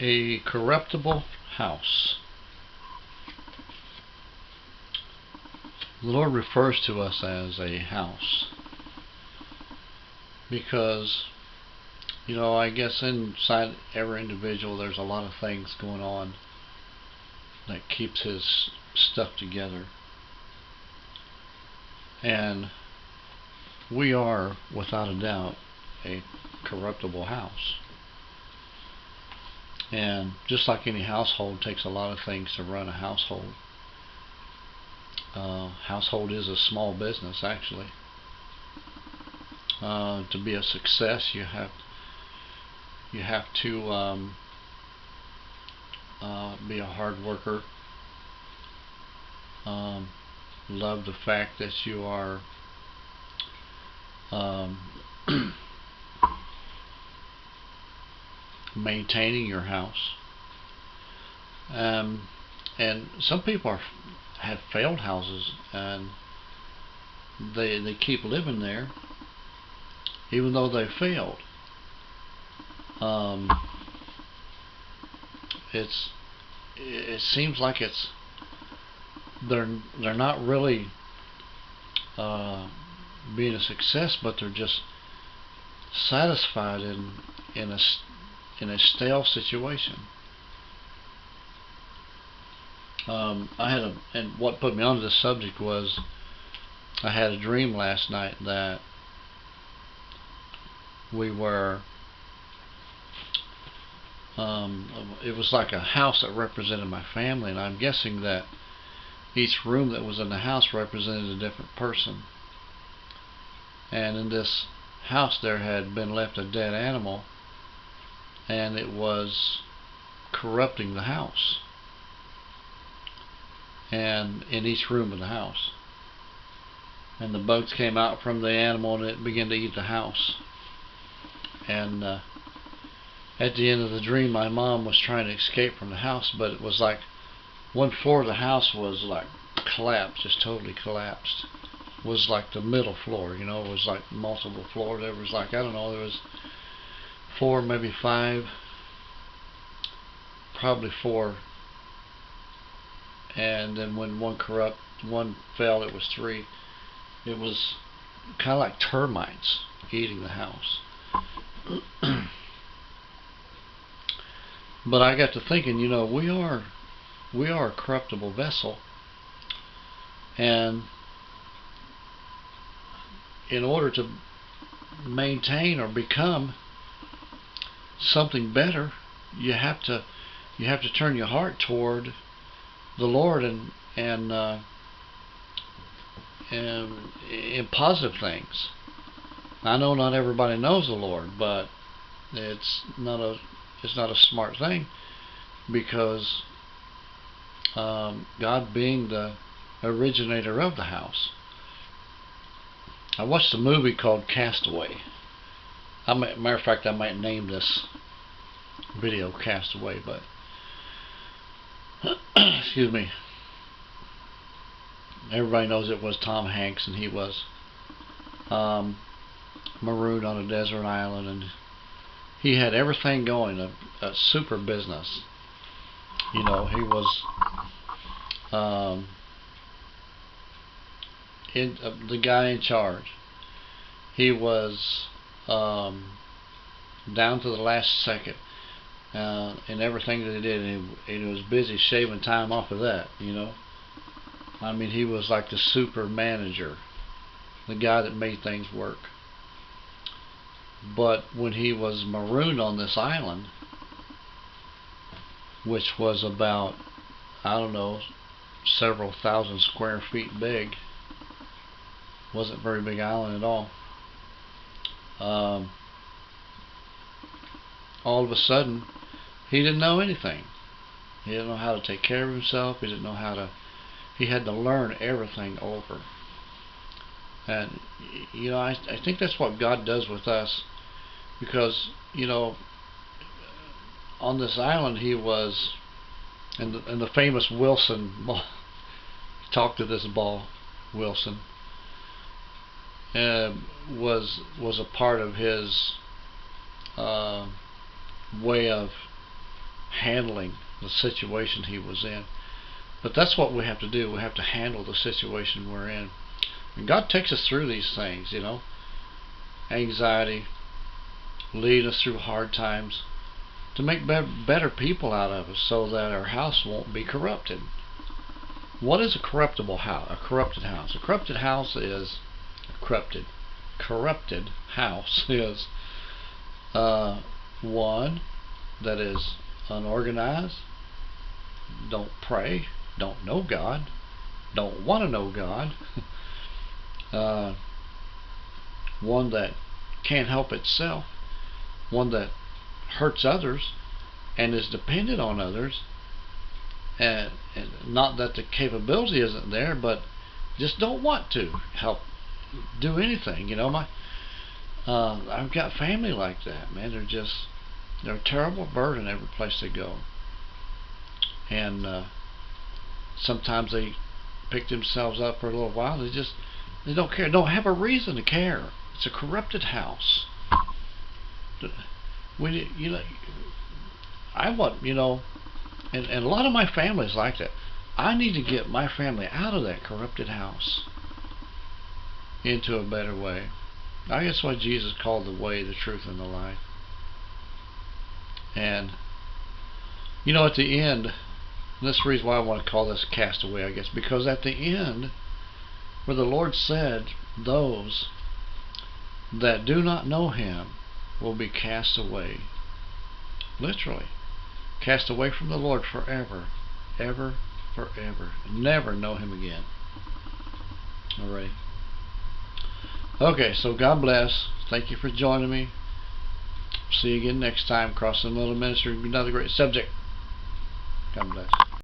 A corruptible house. The Lord refers to us as a house because, I guess inside every individual there's a lot of things going on that keeps his stuff together. And we are, without a doubt, a corruptible house. And just like any household, takes a lot of things to run a household. Household is a small business, actually. To be a success, you have to be a hard worker. Love the fact that you are maintaining your house. And some people have failed houses, and they keep living there even though they failed. It seems like they're not really being a success, but they're just satisfied in a stale situation. And what put me onto this subject was I had a dream last night that we were it was like a house that represented my family, and I'm guessing that each room that was in the house represented a different person. And in this house there had been left a dead animal, and it was corrupting the house, and in each room of the house. And the bugs came out from the animal, and it began to eat the house. And at the end of the dream, my mom was trying to escape from the house, but it was like one floor of the house was like collapsed, just totally collapsed. It was like the middle floor, it was like multiple floors. There was like, I don't know, there was 4, maybe 5, probably 4. And then when one fell, it was 3. It was kind of like termites eating the house. But I got to thinking, we are a corruptible vessel, and in order to maintain or become something better, you have to turn your heart toward the Lord and in positive things. I know not everybody knows the Lord, but it's not a smart thing, because God being the originator of the house. I watched a movie called Castaway. Matter of fact, I might name this video Castaway, but excuse me. Everybody knows it was Tom Hanks, and he was marooned on a desert island, and he had everything going, a super business. He was the guy in charge. He was down to the last second in everything that he did, and he was busy shaving time off of that. I mean, he was like the super manager, the guy that made things work. But when he was marooned on this island, which was about, I don't know, several thousand square feet big, wasn't a very big island at all. All of a sudden, he didn't know anything. He didn't know how to take care of himself. He had to learn everything over. And I think that's what God does with us, because on this island he was, and the famous Wilson talked to this ball, Wilson, was a part of his way of handling the situation he was in. But that's what we have to do. We have to handle the situation we're in. And God takes us through these things, anxiety, lead us through hard times to make better people out of us so that our house won't be corrupted. What is a corruptible house? A corrupted house. A corrupted house is corrupted house is one that is unorganized, don't pray, don't know God, don't want to know God, one that can't help itself, one that hurts others and is dependent on others, and not that the capability isn't there, but just don't want to help do anything. I've got family like that, man. They're a terrible burden every place they go, and sometimes they pick themselves up for a little while. They don't care, don't have a reason to care. It's a corrupted house. I want, and a lot of my family is like that. I need to get my family out of that corrupted house into a better way. I guess why Jesus called the way, the truth, and the life. And at the end, and this is the reason why I want to call this castaway, I guess, because at the end, where the Lord said, those that do not know Him will be cast away. Literally. Cast away from the Lord forever. Ever, forever. Never know Him again. Alright. Okay, so God bless. Thank you for joining me. See you again next time. Crossing the Little Ministry, another great subject. God bless.